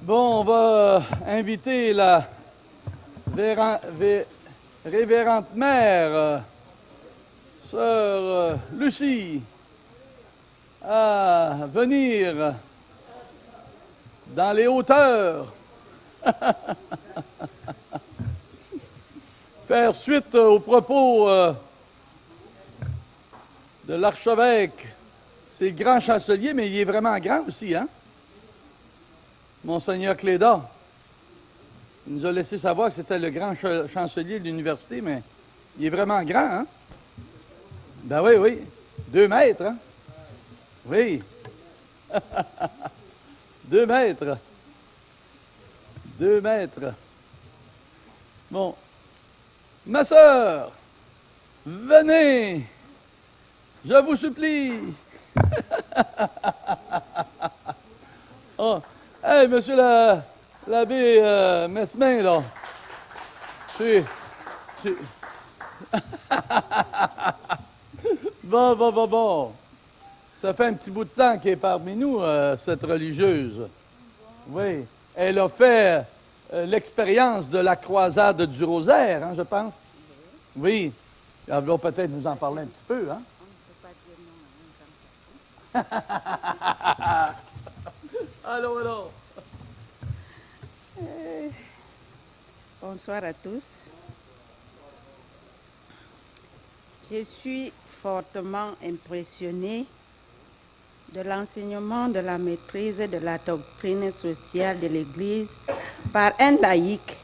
Bon, on va inviter la révérende mère, sœur Lucie, à venir dans les hauteurs, faire suite aux propos de l'archevêque. C'est le grand chancelier, mais il est vraiment grand aussi, hein? Monseigneur Cléda. Il nous a laissé savoir que c'était le grand chancelier de l'université, mais il est vraiment grand, hein? Ben oui, oui. 2 mètres, hein? Oui. 2 mètres. 2 mètres. Bon. Ma sœur, venez. Je vous supplie. Oh. Hey, monsieur l'abbé Mesmin, là. Bon. Ça fait un petit bout de temps qu'elle est parmi nous, cette religieuse. Oui. Elle a fait l'expérience de la croisade du rosaire, hein, je pense. Oui. Elle va peut-être nous en parler un petit peu, hein. On ne peut pas dire non. Allô. Bonsoir à tous. Je suis fortement impressionnée de l'enseignement de la maîtrise de la doctrine sociale de l'Église par un laïc.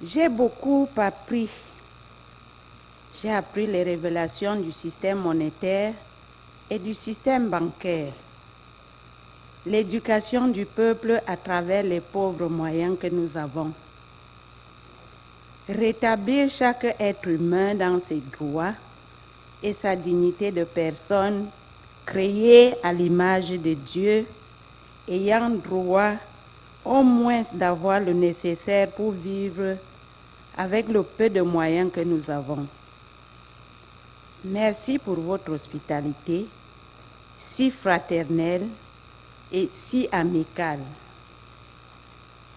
J'ai beaucoup appris. J'ai appris les révélations du système monétaire et du système bancaire. L'éducation du peuple à travers les pauvres moyens que nous avons. Rétablir chaque être humain dans ses droits et sa dignité de personne créée à l'image de Dieu, ayant droit au moins d'avoir le nécessaire pour vivre avec le peu de moyens que nous avons. Merci pour votre hospitalité, si fraternelle et si amicale.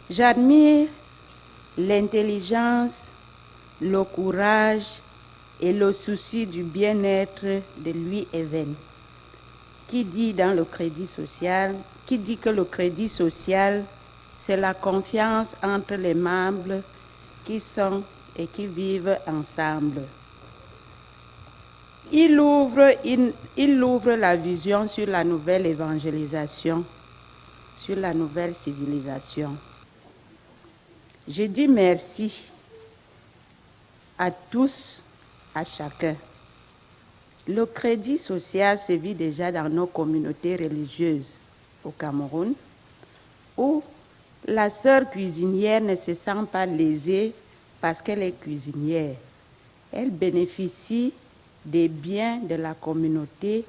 J'admire l'intelligence, le courage et le souci du bien-être de Louis Even, qui dit que le crédit social, c'est la confiance entre les membres qui sont et qui vivent ensemble. Il ouvre la vision sur la nouvelle évangélisation, sur la nouvelle civilisation. Je dis merci à tous, à chacun. Le crédit social se vit déjà dans nos communautés religieuses au Cameroun, où la sœur cuisinière ne se sent pas lésée parce qu'elle est cuisinière. Elle bénéficie des biens de la communauté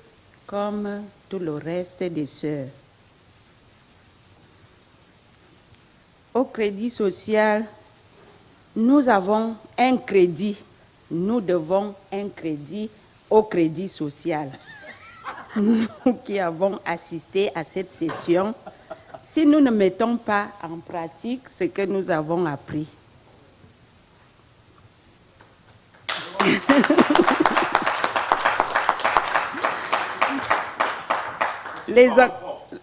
comme tout le reste des sœurs. Au crédit social, nous avons un crédit. Nous devons un crédit au crédit social. Nous qui avons assisté à cette session, si nous ne mettons pas en pratique ce que nous avons appris,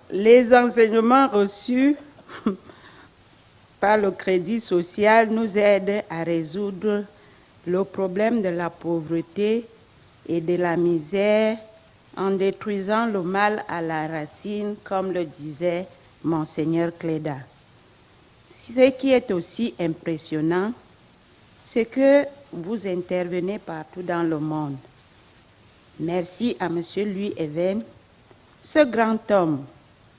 les enseignements reçus par le crédit social nous aident à résoudre le problème de la pauvreté et de la misère en détruisant le mal à la racine, comme le disait Monseigneur Cléda. Ce qui est aussi impressionnant, c'est que vous intervenez partout dans le monde. Merci à M. Louis Even, ce grand homme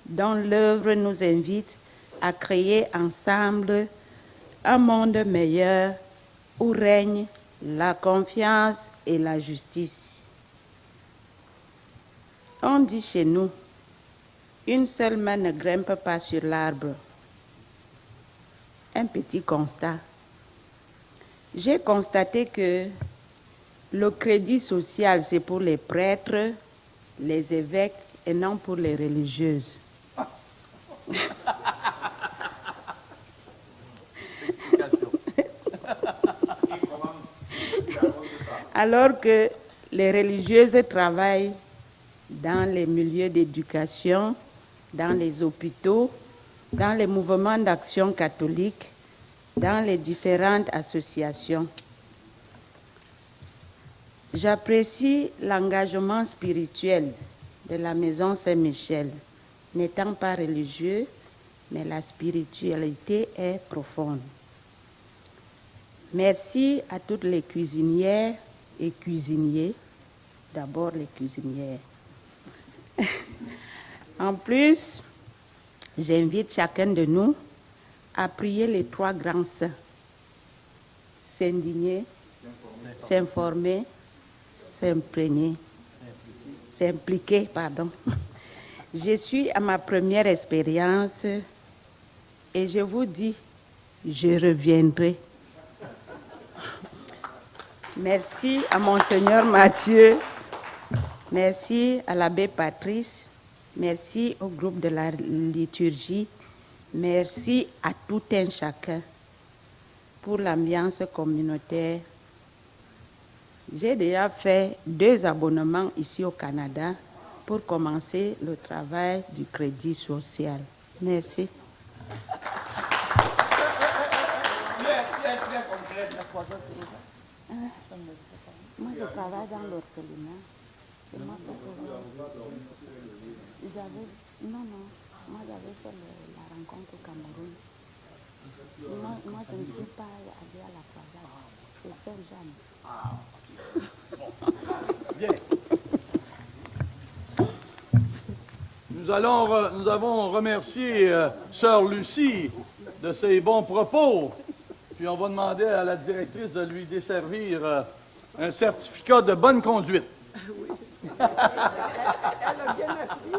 dont l'œuvre nous invite à créer ensemble un monde meilleur où règne la confiance et la justice. On dit chez nous, une seule main ne grimpe pas sur l'arbre. Un petit constat. J'ai constaté que le crédit social, c'est pour les prêtres, les évêques et non pour les religieuses. Alors que les religieuses travaillent dans les milieux d'éducation, dans les hôpitaux, dans les mouvements d'action catholique, dans les différentes associations. J'apprécie l'engagement spirituel de la Maison Saint-Michel. N'étant pas religieux, mais la spiritualité est profonde. Merci à toutes les cuisinières et cuisiniers, d'abord les cuisinières. En plus, j'invite chacun de nous à prier les trois grands saints. S'indigner, s'informer, s'impliquer, pardon. Je suis à ma première expérience et je vous dis, je reviendrai. Merci à Monseigneur Mathieu, merci à l'abbé Patrice, merci au groupe de la liturgie, merci à tout un chacun pour l'ambiance communautaire. J'ai déjà fait 2 abonnements ici au Canada pour commencer le travail du crédit social. Merci. Moi, je travaille dans l'orphelinat. Non, moi j'avais fait la rencontre au Cameroun. Moi, je ne suis pas allée à la croisade. C'est Saint-Jean. Bien. Nous avons remercié Sœur Lucie de ses bons propos. Puis on va demander à la directrice de lui desservir un certificat de bonne conduite. Oui. Elle a bien appris.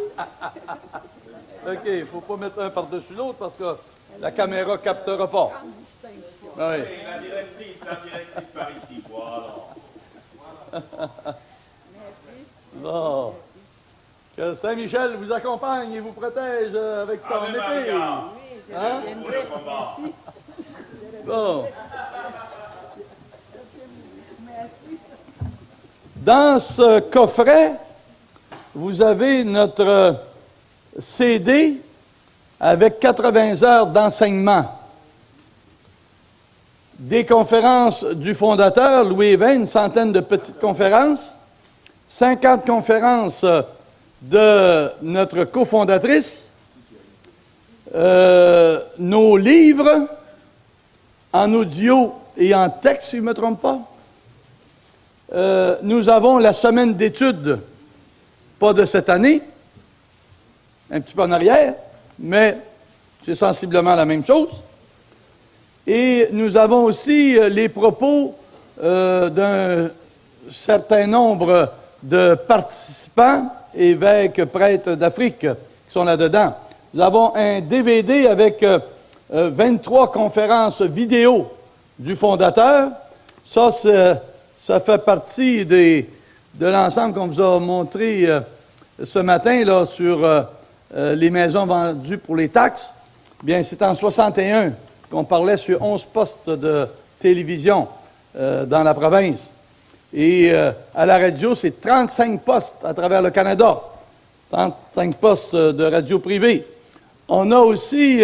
OK, il ne faut pas mettre un par-dessus l'autre parce que la caméra ne captera pas. Oui. La directrice par ici, voilà. Bon. Que Saint-Michel vous accompagne et vous protège avec son épée. Oui, je reviendrai. Merci. Bon. Dans ce coffret, vous avez notre CD avec 80 heures d'enseignement. Des conférences du fondateur, Louis Even, une centaine de petites conférences, 50 conférences de notre cofondatrice, nos livres en audio et en texte, si je ne me trompe pas. Nous avons la semaine d'études, pas de cette année, un petit peu en arrière, mais c'est sensiblement la même chose. Et nous avons aussi les propos d'un certain nombre de participants, évêques, prêtres d'Afrique, qui sont là-dedans. Nous avons un DVD avec 23 conférences vidéo du fondateur. Ça fait partie de l'ensemble qu'on vous a montré ce matin là, sur les maisons vendues pour les taxes. Bien, c'est en 61 qu'on parlait sur 11 postes de télévision dans la province. Et à la radio, c'est 35 postes à travers le Canada, 35 postes de radio privée. On a aussi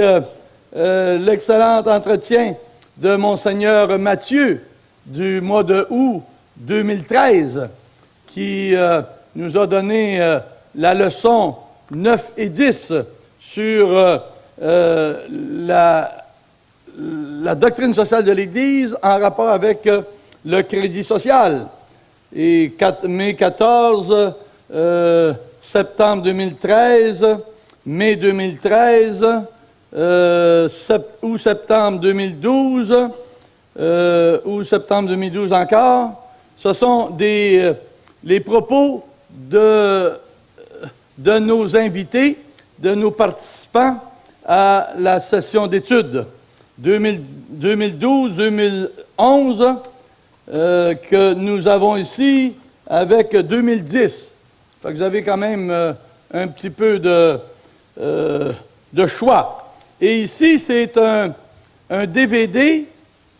l'excellent entretien de Monseigneur Mathieu du mois de août 2013, qui nous a donné la leçon 9 et 10 sur la doctrine sociale de l'Église en rapport avec le crédit social. et mai 14, septembre 2013, mai 2013, août-septembre 2012, août-septembre 2012 encore. Ce sont les propos de nos invités, de nos participants à la session d'études 2012-2011 que nous avons ici avec 2010. Fait que vous avez quand même un petit peu de choix. Et ici, c'est un DVD,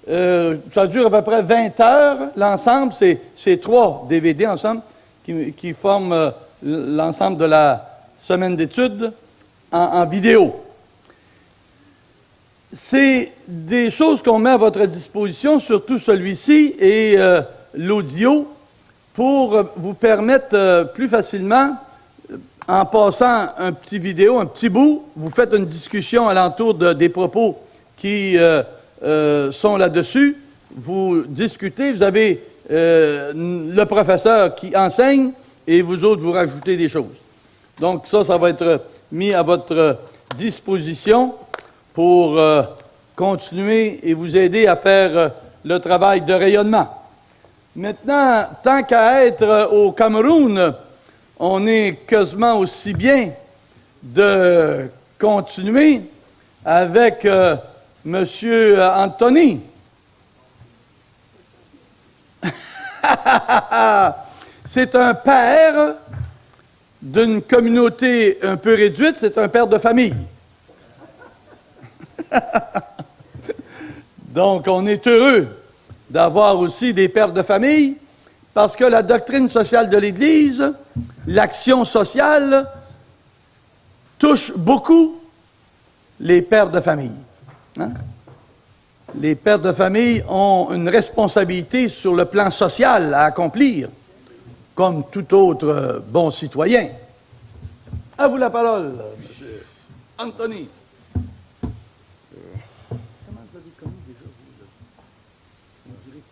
ça dure à peu près 20 heures. L'ensemble, c'est 3 DVD ensemble qui forment l'ensemble de la semaine d'études en vidéo. C'est des choses qu'on met à votre disposition, surtout celui-ci et l'audio, pour vous permettre plus facilement, en passant un petit vidéo, un petit bout, vous faites une discussion alentour des propos qui sont là-dessus, vous discutez, vous avez le professeur qui enseigne et vous autres, vous rajoutez des choses. Donc ça va être mis à votre disposition pour continuer et vous aider à faire le travail de rayonnement. Maintenant, tant qu'à être au Cameroun, on est quasiment aussi bien de continuer avec M. Anthony. C'est un père d'une communauté un peu réduite, c'est un père de famille. Donc, on est heureux d'avoir aussi des pères de famille, parce que la doctrine sociale de l'Église, l'action sociale, touche beaucoup les pères de famille. Hein? Les pères de famille ont une responsabilité sur le plan social à accomplir, comme tout autre bon citoyen. À vous la parole, M. Anthony. Comment vous avez connu déjà, vous? Vous nous direz,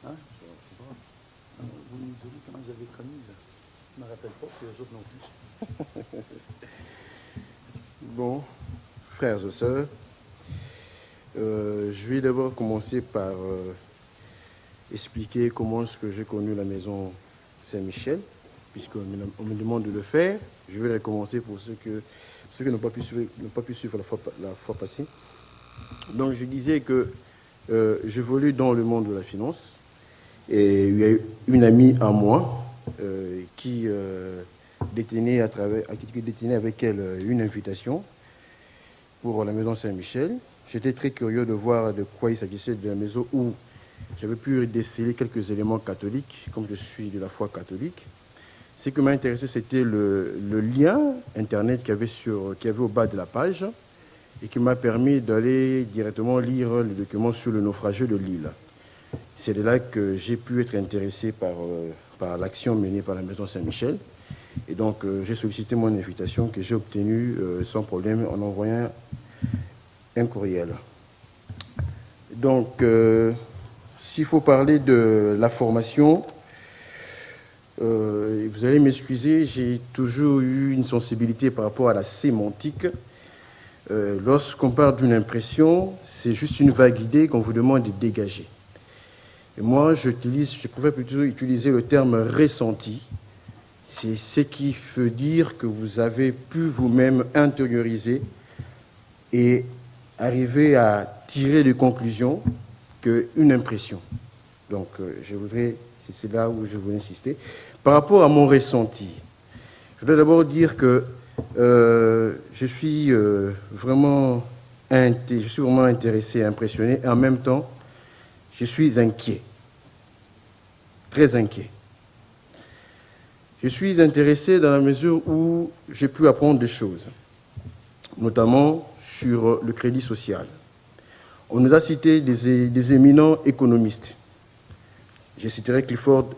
hein? Vous nous direz comment vous avez connu, là? Je ne me rappelle pas, puis les autres non plus. Bon, frères et sœurs, je vais d'abord commencer par expliquer comment est-ce que j'ai connu la maison Saint-Michel, puisqu'on me demande de le faire. Je vais recommencer pour ceux qui n'ont pas pu suivre la fois passée. Donc je disais que j'évolue dans le monde de la finance, et il y a une amie à moi qui détenait avec elle une invitation pour la maison Saint-Michel. J'étais très curieux de voir de quoi il s'agissait, de la maison où j'avais pu déceler quelques éléments catholiques, comme je suis de la foi catholique. Ce qui m'a intéressé, c'était le lien Internet qu'il y avait au bas de la page et qui m'a permis d'aller directement lire le document sur le naufragé de l'île. C'est de là que j'ai pu être intéressé par l'action menée par la maison Saint-Michel. Et donc, j'ai sollicité mon invitation que j'ai obtenue sans problème en envoyant un courriel. Donc, s'il faut parler de la formation, vous allez m'excuser, j'ai toujours eu une sensibilité par rapport à la sémantique. Lorsqu'on parle d'une impression, c'est juste une vague idée qu'on vous demande de dégager. Et moi, je préfère plutôt utiliser le terme ressenti. C'est ce qui veut dire que vous avez pu vous-même intérioriser et arriver à tirer des conclusions qu'une impression. Donc, c'est là où je voulais insister. Par rapport à mon ressenti, je voudrais d'abord dire que je suis vraiment intéressé, impressionné, et en même temps, je suis inquiet, très inquiet. Je suis intéressé dans la mesure où j'ai pu apprendre des choses, notamment sur le crédit social. On nous a cité des éminents économistes. Je citerai Clifford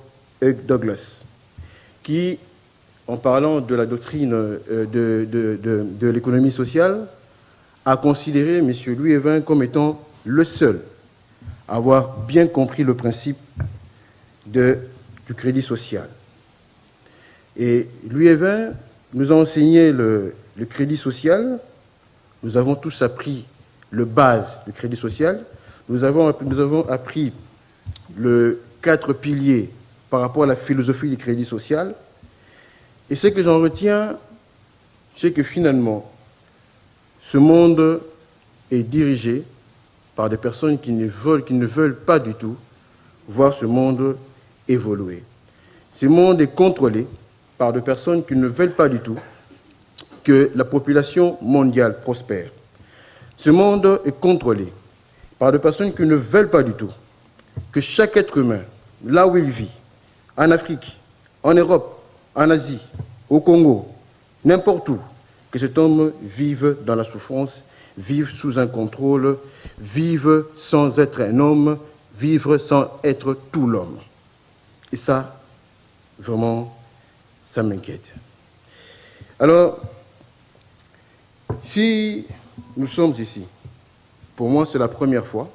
Douglas, qui, en parlant de la doctrine de l'économie sociale, a considéré M. Louis Évin comme étant le seul à avoir bien compris le principe de du crédit social. Et Louis Evin nous a enseigné le crédit social. Nous avons tous appris le base du crédit social. Nous avons appris les 4 piliers par rapport à la philosophie du crédit social. Et ce que j'en retiens, c'est que finalement, ce monde est dirigé par des personnes qui ne veulent pas du tout voir ce monde évoluer. Ce monde est contrôlé par des personnes qui ne veulent pas du tout que la population mondiale prospère. Ce monde est contrôlé par des personnes qui ne veulent pas du tout que chaque être humain, là où il vit, en Afrique, en Europe, en Asie, au Congo, n'importe où, que cet homme vive dans la souffrance, vive sous un contrôle, vive sans être un homme, vivre sans être tout l'homme. Et ça, vraiment, ça m'inquiète. Alors, si nous sommes ici, pour moi c'est la première fois,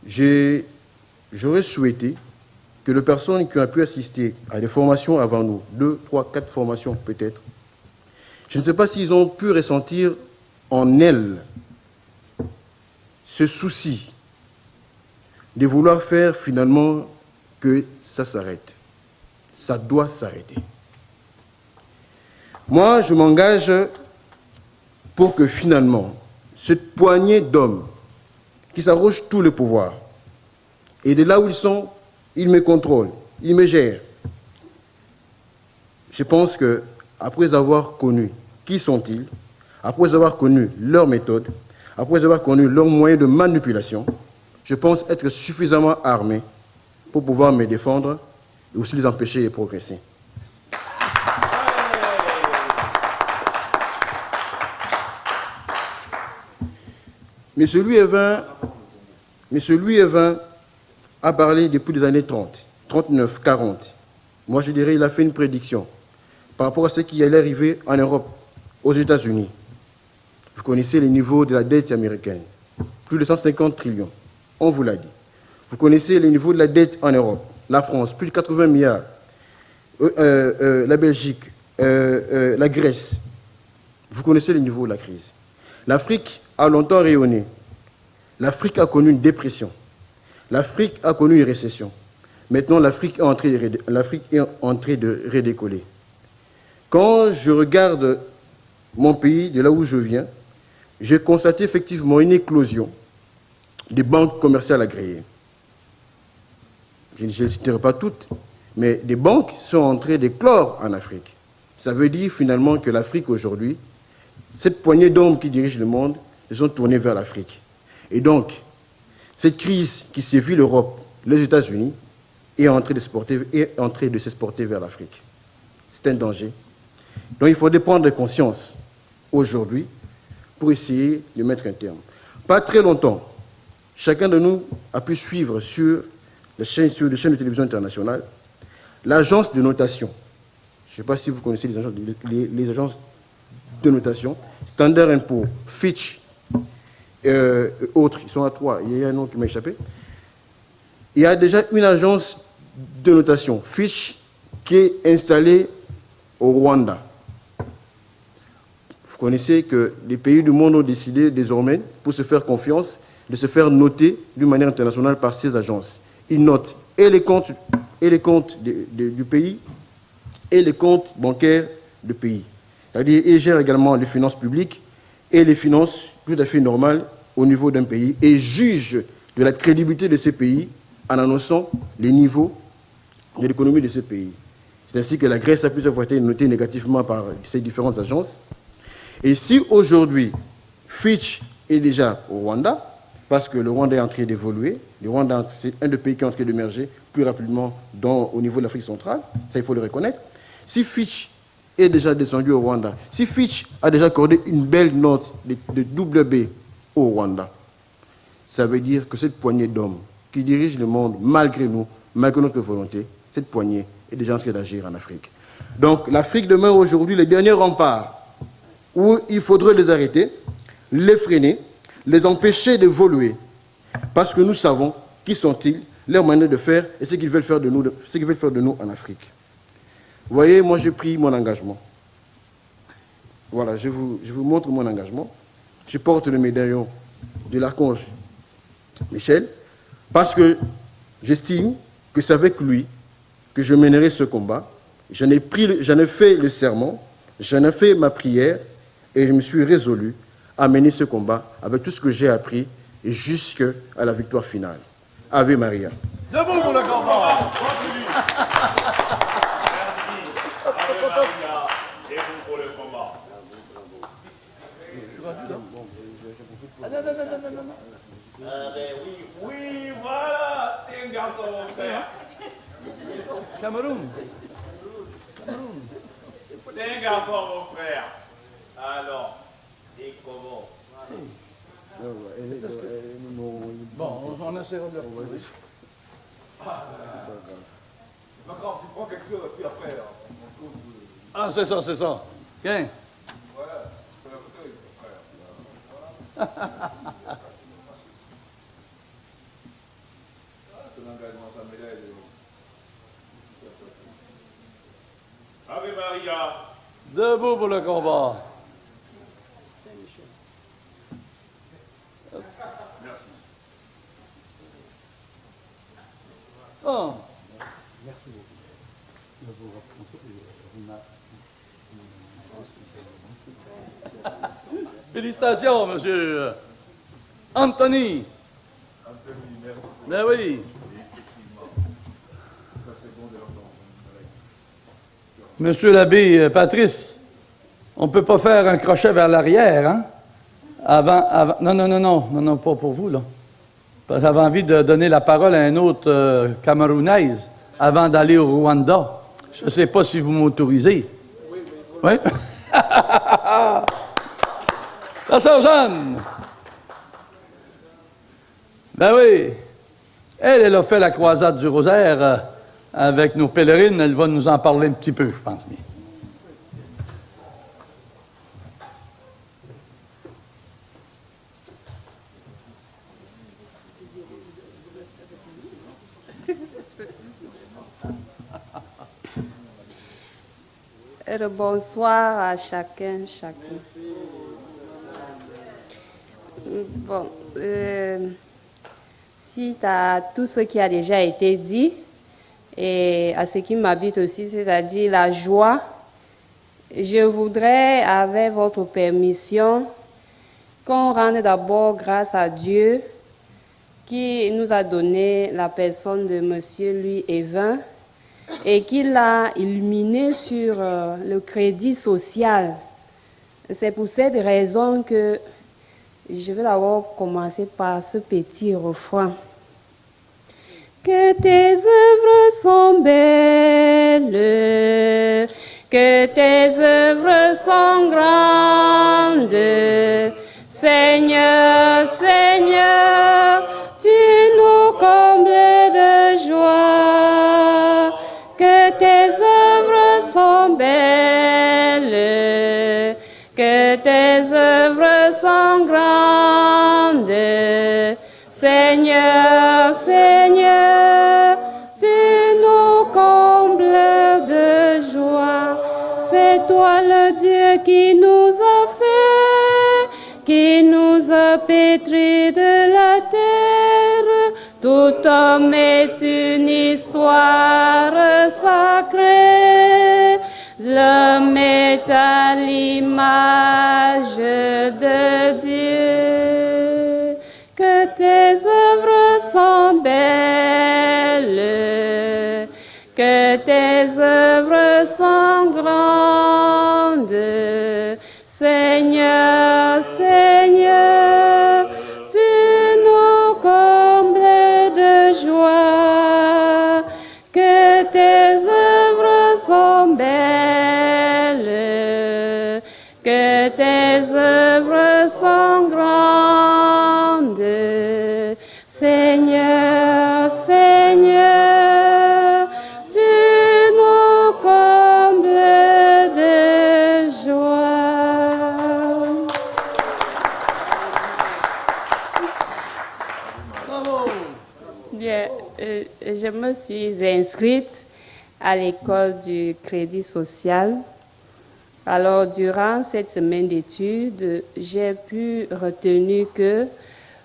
j'aurais souhaité que les personnes qui ont pu assister à des formations avant nous, 2, 3, 4 formations peut-être, je ne sais pas s'ils ont pu ressentir en elles ce souci de vouloir faire finalement que ça s'arrête. Ça doit s'arrêter. Moi, je m'engage pour que finalement, cette poignée d'hommes qui s'arrogent tout le pouvoir, et de là où ils sont, ils me contrôlent, ils me gèrent. Je pense qu'après avoir connu qui sont-ils, après avoir connu leurs méthodes, après avoir connu leurs moyens de manipulation, je pense être suffisamment armé pour pouvoir me défendre et aussi les empêcher de progresser. M. Louis Evin a parlé depuis les années 30, 39, 40. Moi, je dirais qu'il a fait une prédiction par rapport à ce qui allait arriver en Europe, aux États-Unis. Vous connaissez les niveaux de la dette américaine, plus de 150 trillions, on vous l'a dit. Vous connaissez les niveaux de la dette en Europe, la France, plus de 80 milliards, la Belgique, la Grèce. Vous connaissez les niveaux de la crise. L'Afrique a longtemps rayonné. L'Afrique a connu une dépression. L'Afrique a connu une récession. Maintenant, l'Afrique est en train de redécoller. Quand je regarde mon pays, de là où je viens, j'ai constaté effectivement une éclosion des banques commerciales agréées. Je ne les citerai pas toutes, mais des banques sont en train d'éclore en Afrique. Ça veut dire finalement que l'Afrique aujourd'hui, cette poignée d'hommes qui dirigent le monde, ils sont tournés vers l'Afrique. Et donc, cette crise qui sévit l'Europe, les États-Unis, est en train de s'exporter vers l'Afrique. C'est un danger. Donc il faudrait prendre conscience aujourd'hui pour essayer de mettre un terme. Pas très longtemps, chacun de nous a pu suivre sur les chaînes de télévision internationales l'agence de notation. Je ne sais pas si vous connaissez les agences de notation. Standard & Poor's, Fitch, autres, ils sont à 3, il y a un nom qui m'a échappé. Il y a déjà une agence de notation, Fitch, qui est installée au Rwanda. Vous connaissez que les pays du monde ont décidé désormais, pour se faire confiance, de se faire noter d'une manière internationale par ces agences. Ils notent et les comptes du pays et les comptes bancaires du pays. C'est-à-dire ils gèrent également les finances publiques et les finances tout à fait normales au niveau d'un pays et jugent de la crédibilité de ces pays en annonçant les niveaux de l'économie de ce pays. C'est ainsi que la Grèce a plusieurs fois été notée négativement par ces différentes agences. Et si aujourd'hui, Fitch est déjà au Rwanda, parce que le Rwanda est en train d'évoluer, le Rwanda, c'est un des pays qui est en train d'émerger plus rapidement au niveau de l'Afrique centrale, ça il faut le reconnaître. Si Fitch est déjà descendu au Rwanda, si Fitch a déjà accordé une belle note de double B au Rwanda, ça veut dire que cette poignée d'hommes qui dirigent le monde malgré nous, malgré notre volonté, cette poignée est déjà en train d'agir en Afrique. Donc l'Afrique demeure aujourd'hui les derniers remparts où il faudrait les arrêter, les freiner, les empêcher d'évoluer. Parce que nous savons qui sont-ils, leur manière de faire et ce qu'ils veulent faire de nous, ce qu'ils veulent faire de nous en Afrique. Vous voyez, moi j'ai pris mon engagement. Voilà, je vous montre mon engagement. Je porte le médaillon de l'archange Michel parce que j'estime que c'est avec lui que je mènerai ce combat. J'en ai fait le serment, j'en ai fait ma prière et je me suis résolu à mener ce combat avec tout ce que j'ai appris et jusqu'à la victoire finale. Ave Maria. Debout pour le combat. Continue. Merci. Ave Maria. Et vous pour le combat. Oui, voilà. T'es un garçon, mon frère. Cameroun. T'es un garçon, mon frère. Alors, et comment? Bon, on essaiera de le retrouver. D'accord, tu prends quelque chose, puis après, Ah, c'est ça, c'est ça. Tiens. voilà, je fais la fauteuil, mon frère. Ton engagement, ça m'aide. Ave Maria. Debout pour le combat. Merci. Oh. Félicitations, monsieur Anthony. Ben oui. Monsieur l'abbé Patrice, on ne peut pas faire un crochet vers l'arrière, hein? Non, pas pour vous, là. J'avais envie de donner la parole à un autre Camerounaise avant d'aller au Rwanda. Je ne sais pas si vous m'autorisez. Oui? La sœur Jeanne. Ben oui. Elle a fait la croisade du rosaire avec nos pèlerines. Elle va nous en parler un petit peu, je pense bien. Bonsoir à chacun, chacune. Bon, suite à tout ce qui a déjà été dit et à ce qui m'habite aussi, c'est-à-dire la joie, je voudrais, avec votre permission, qu'on rende d'abord grâce à Dieu qui nous a donné la personne de Monsieur Louis Evin et qui l'a illuminé sur le crédit social. C'est pour cette raison que je vais d'abord commencer par ce petit refrain. Que tes œuvres sont belles, que tes œuvres sont grandes, Seigneur, Seigneur, tu nous combles de joie. Que tes œuvres sont belles, que tes œuvres sont grandes, Seigneur, Seigneur, tu nous combles de joie. C'est toi le Dieu qui nous a fait, qui nous a pétris de la terre. Tout homme est une histoire sacrée. L'homme est à l'image de Dieu. Que tes œuvres sont belles, que tes œuvres sont grandes, Seigneur, Seigneur, tu nous combles de joie. Que tes œuvres sont belles, que tes œuvres sont grandes, Seigneur, Seigneur, tu nous combles me suis inscrite à l'école du Crédit Social. Alors, durant cette semaine d'études, j'ai pu retenir que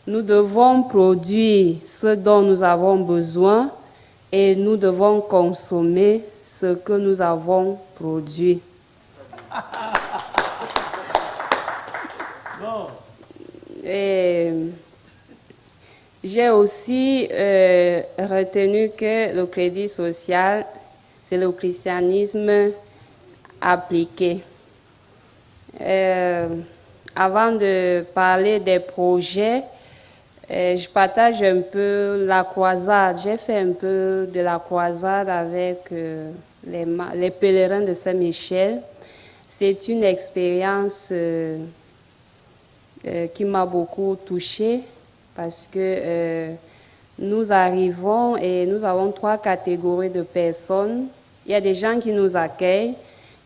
nous devons produire ce dont nous avons besoin et nous devons consommer ce que nous avons produit. Et j'ai aussi retenu que le crédit social, c'est le christianisme appliqué. Avant de parler des projets, je partage un peu la croisade. J'ai fait un peu de la croisade avec les pèlerins de Saint-Michel. C'est une expérience qui m'a beaucoup touchée parce que nous arrivons et nous avons 3 catégories de personnes. Il y a des gens qui nous accueillent,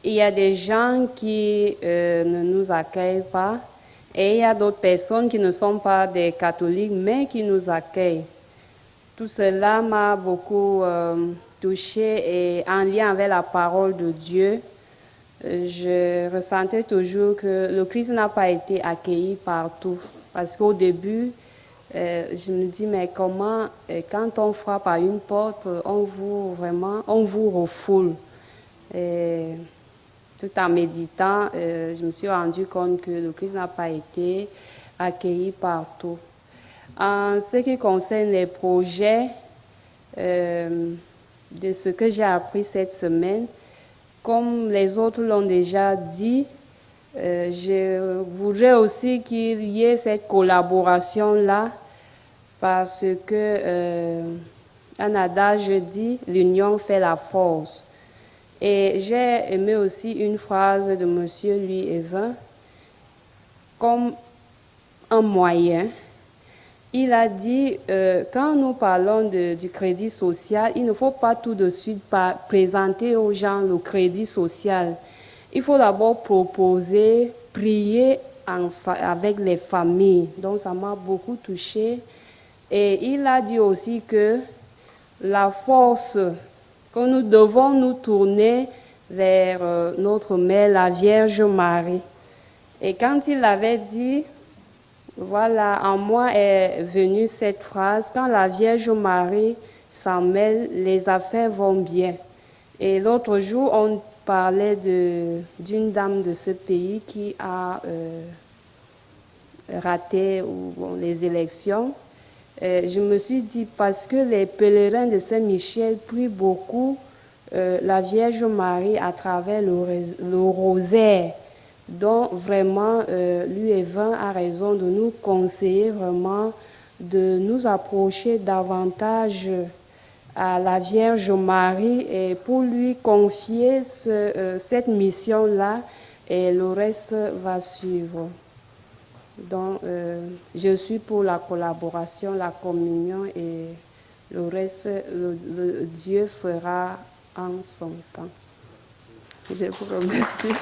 il y a des gens qui ne nous accueillent pas et il y a d'autres personnes qui ne sont pas des catholiques mais qui nous accueillent. Tout cela m'a beaucoup touchée et en lien avec la parole de Dieu. Je ressentais toujours que le Christ n'a pas été accueilli partout. Parce qu'au début, je me dis, mais comment, quand on frappe à une porte, on vous refoule. Et tout en méditant, je me suis rendu compte que le Christ n'a pas été accueilli partout. En ce qui concerne les projets, de ce que j'ai appris cette semaine, comme les autres l'ont déjà dit, je voudrais aussi qu'il y ait cette collaboration-là parce que un adage dit « l'union fait la force ». Et j'ai aimé aussi une phrase de M. Louis Evin comme un moyen. Il a dit, quand nous parlons du crédit social, il ne faut pas tout de suite présenter aux gens le crédit social. Il faut d'abord proposer, prier avec les familles. Donc ça m'a beaucoup touchée. Et il a dit aussi que la force, que nous devons nous tourner vers notre mère, la Vierge Marie. Et quand il avait dit, voilà, en moi est venue cette phrase, quand la Vierge Marie s'en mêle, les affaires vont bien. Et l'autre jour, on parlait d'une dame de ce pays qui a raté les élections. Je me suis dit, parce que les pèlerins de Saint-Michel prient beaucoup la Vierge Marie à travers le rosaire. Donc vraiment, Louis Evin a raison de nous conseiller vraiment de nous approcher davantage à la Vierge Marie et pour lui confier cette mission-là et le reste va suivre. Donc, je suis pour la collaboration, la communion et le reste, Dieu fera en son temps. Je vous remercie.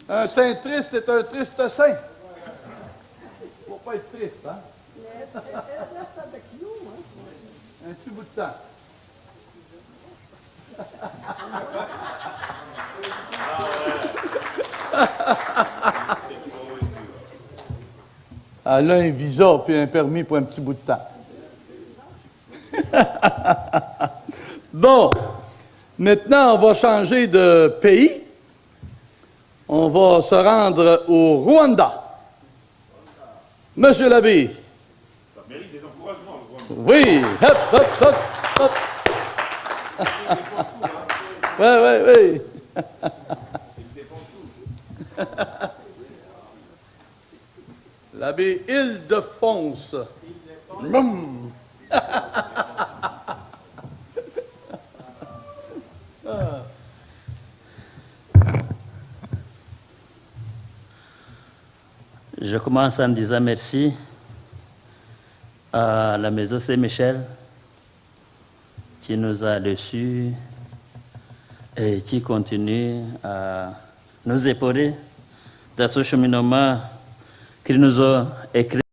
Un saint triste est un triste saint. Il ne faut pas être triste, hein? Elle reste avec nous, hein? Un petit bout de temps. Elle a un visa puis un permis pour un petit bout de temps. Bon, maintenant, on va changer de pays. On va se rendre au Rwanda. Monsieur l'abbé. Ça mérite des encouragements, le Rwanda. Oui, hop, hop, hop, hop. Oui. L'abbé Ildefonse. Je commence en disant merci à la Maison Saint-Michel qui nous a reçus et qui continue à nous épauler dans ce cheminement qu'ils nous ont écrit.